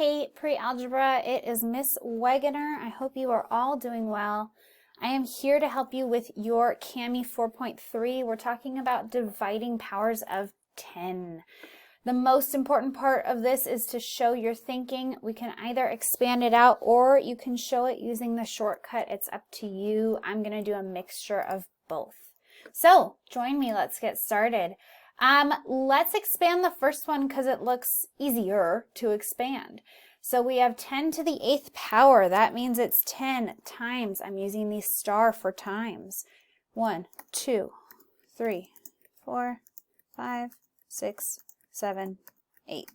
Hey, pre-algebra, it is Miss Wegener. I hope you are all doing well. I am here to help you with your CAMI 4.3. We're talking about dividing powers of 10. The most important part of this is to show your thinking. We can either expand it out or you can show it using the shortcut. It's up to you. I'm going to do a mixture of both. So join me. Let's get started. Let's expand the first one because it looks easier to expand. So we have 10 to the 8th power. That means it's 10 times. I'm using the star for times. 1, 2, 3, 4, 5, 6, 7, 8.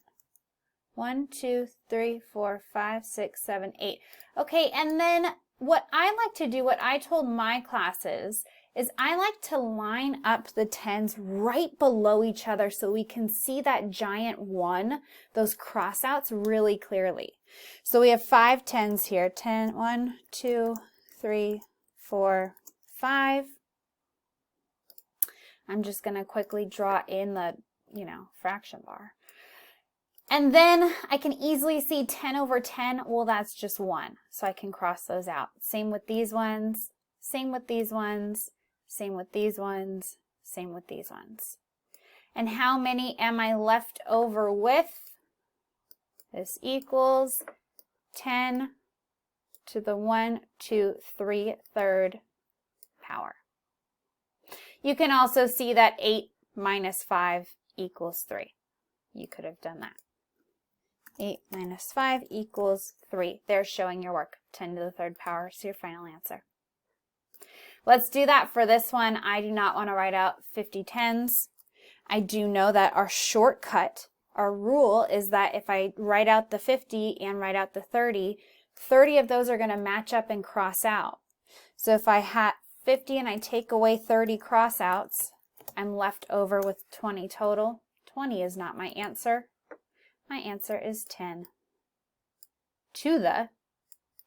1, 2, 3, 4, 5, 6, 7, 8. Okay, and then what I like to do, what I told my classes, is I like to line up the 10s right below each other so we can see that giant 1, those crossouts really clearly. So we have 5 10s here. 10, 1, 2, 3, 4, 5. I'm just going to quickly draw in the, fraction bar. And then I can easily see 10 over 10. Well, that's just 1. So I can cross those out. Same with these ones. Same with these ones. Same with these ones, same with these ones. And how many am I left over with? This equals 10 to the 1, 2, 3/3 power. You can also see that 8 minus 5 equals 3. You could have done that. 8 minus 5 equals 3. There's showing your work. 10 to the 3rd power is your final answer. Let's do that for this one. I do not want to write out 50 10s. I do know that our shortcut, our rule is that if I write out the 50 and write out the 30, 30 of those are going to match up and cross out. So if I had 50 and I take away 30 crossouts, I'm left over with 20 total. 20 is not my answer. My answer is 10 to the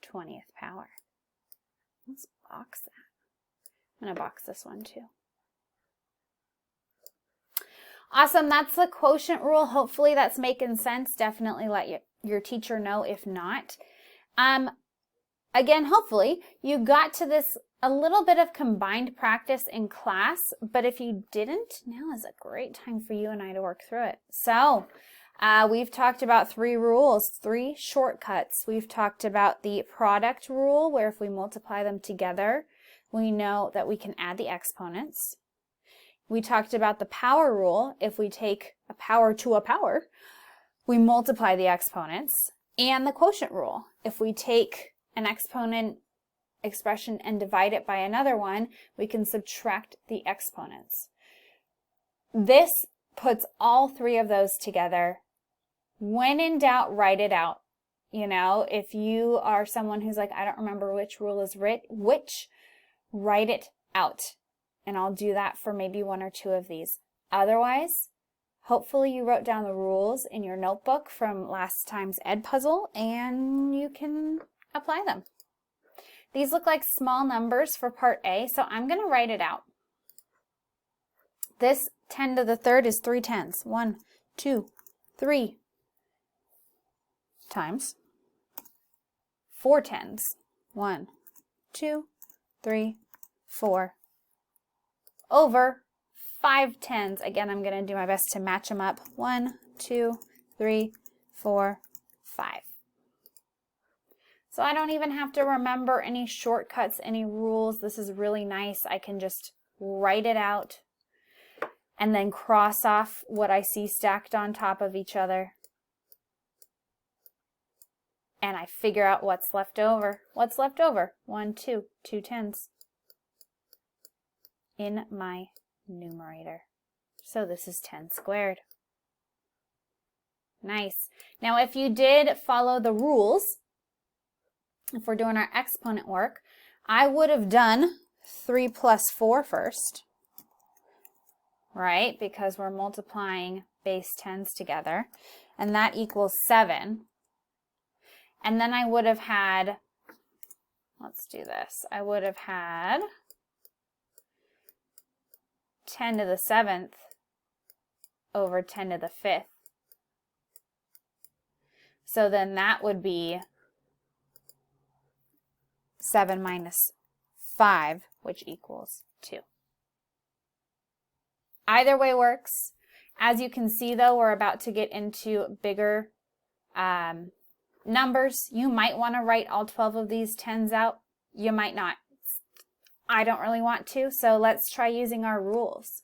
20th power. Let's box that. I'm going to box this one too. Awesome. That's the quotient rule. Hopefully that's making sense. Definitely let your teacher know if not. Again, hopefully you got to this a little bit of combined practice in class, but if you didn't, now is a great time for you and I to work through it. So we've talked about 3 rules, 3 shortcuts. We've talked about the product rule, where if we multiply them together, we know that we can add the exponents. We talked about the power rule. If we take a power to a power, we multiply the exponents. And the quotient rule. If we take an exponent expression and divide it by another one, we can subtract the exponents. This puts all 3 of those together. When in doubt, write it out. If you are someone who's like, I don't remember which rule is which, write it out. And I'll do that for maybe 1 or 2 of these. Otherwise, hopefully you wrote down the rules in your notebook from last time's Edpuzzle and you can apply them. These look like small numbers for part A, so I'm going to write it out. This 10 to the 3rd is 3 10s. 1, 2, 3 times 4 10s. 1, 2, 3, 4 over 5 10s. Again, I'm going to do my best to match them up. 1, 2, 3, 4, 5. So I don't even have to remember any shortcuts, any rules. This is really nice. I can just write it out and then cross off what I see stacked on top of each other. And I figure out what's left over. What's left over? 1, 2, 2 10s in my numerator. So this is 10 squared. Nice. Now if you did follow the rules, if we're doing our exponent work, I would have done 3 plus 4 first, right? Because we're multiplying base 10s together, and that equals 7. And then I would have had, let's do this, I would have had 10 to the 7th over 10 to the 5th. So then that would be 7 minus 5, which equals 2. Either way works. As you can see, though, we're about to get into bigger numbers. You might want to write all 12 of these 10s out. You might not. I don't really want to, so let's try using our rules.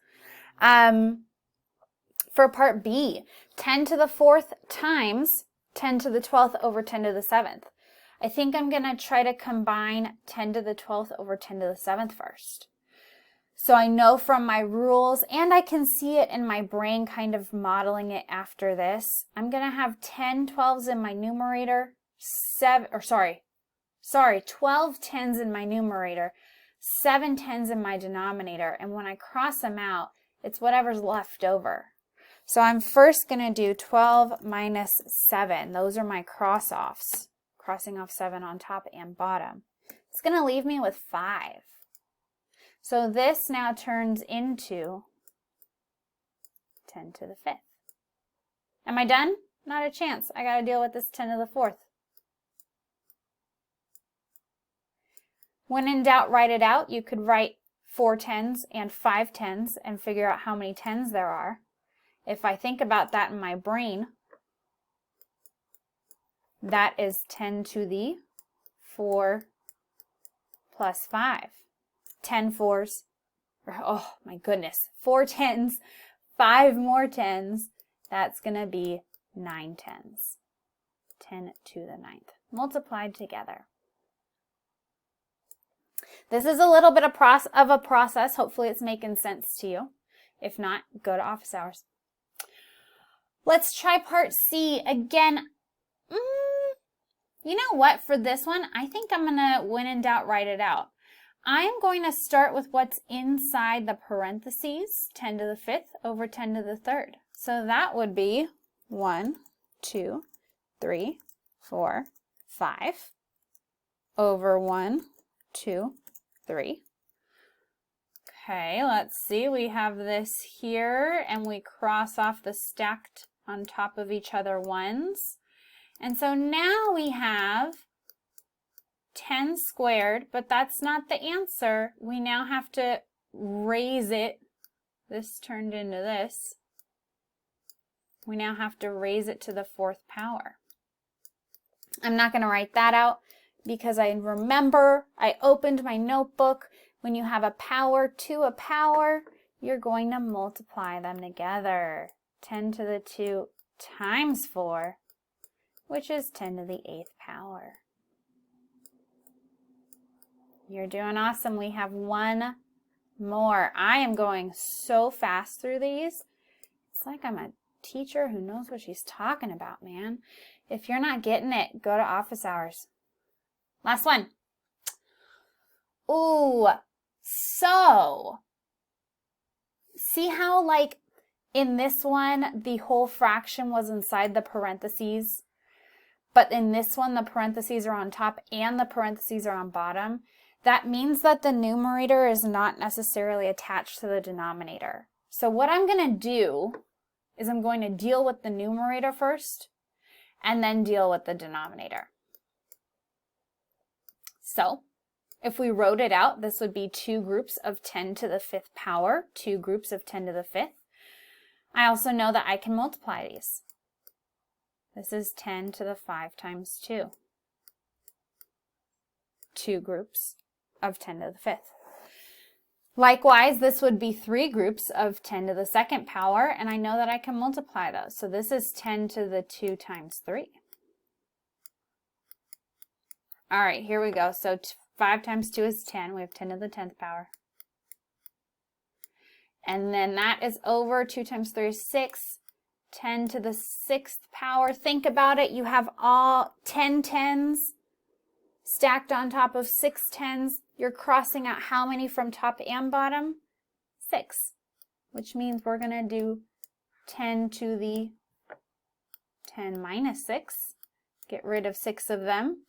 For part B, 10 to the 4th times 10 to the 12th over 10 to the 7th. I think I'm going to try to combine 10 to the 12th over 10 to the 7th first. So I know from my rules, and I can see it in my brain kind of modeling it after this. I'm going to have 10 12s in my numerator, 12 10s in my numerator, 7 10s in my denominator, and when I cross them out, it's whatever's left over. So I'm first going to do 12 minus 7. Those are my cross-offs, crossing off 7 on top and bottom. It's going to leave me with 5. So this now turns into 10 to the 5th. Am I done? Not a chance. I got to deal with this 10 to the 4th. When in doubt, write it out. You could write 4 10s and 5 10s and figure out how many 10s there are. If I think about that in my brain, that is 10 to the 4 plus 5. 10 4s, oh my goodness, 4 10s, 5 more 10s, that's going to be 9 10s. 10 to the 9th, multiplied together. This is a little bit of a process. Hopefully it's making sense to you. If not, go to office hours. Let's try part C again. You know what? For this one, I think I'm going to, when in doubt, write it out. I'm going to start with what's inside the parentheses, 10 to the 5th over 10 to the 3rd. So that would be 1, 2, 3, 4, 5 over 1, 2, 3. Okay, let's see. We have this here, and we cross off the stacked on top of each other ones. And so now we have 10 squared, but that's not the answer. We now have to raise it. This turned into this. We now have to raise it to the 4th power. I'm not going to write that out because I remember I opened my notebook. When you have a power to a power, you're going to multiply them together. 10 to the 2 times 4, which is 10 to the 8th power. You're doing awesome. We have one more. I am going so fast through these. It's like I'm a teacher who knows what she's talking about, man. If you're not getting it, go to office hours. Last one. Ooh, so see how like in this one, the whole fraction was inside the parentheses, but in this one, the parentheses are on top and the parentheses are on bottom. That means that the numerator is not necessarily attached to the denominator. So what I'm going to do is I'm going to deal with the numerator first and then deal with the denominator. So if we wrote it out, this would be 2 groups of 10 to the 5th power, 2 groups of 10 to the 5th. I also know that I can multiply these. This is 10 to the 5 times 2. 2 groups of 10 to the 5th. Likewise, this would be 3 groups of 10 to the 2nd power, and I know that I can multiply those. So this is 10 to the 2 times 3. All right, here we go. So 5 times 2 is 10. We have 10 to the 10th power. And then that is over 2 times 3 is 6. 10 to the 6th power. Think about it. You have all 10 10s stacked on top of 6 10s. You're crossing out how many from top and bottom? 6, which means we're going to do 10 to the 10 minus 6. Get rid of 6 of them.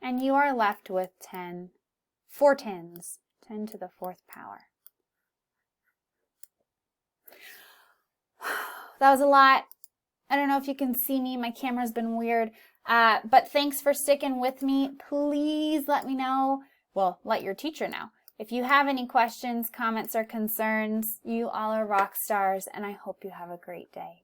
And you are left with 4 10s, 10 to the 4th power. That was a lot. I don't know if you can see me. My camera's been weird. But thanks for sticking with me. Please let me know. Well, let your teacher know. If you have any questions, comments, or concerns, you all are rock stars, and I hope you have a great day.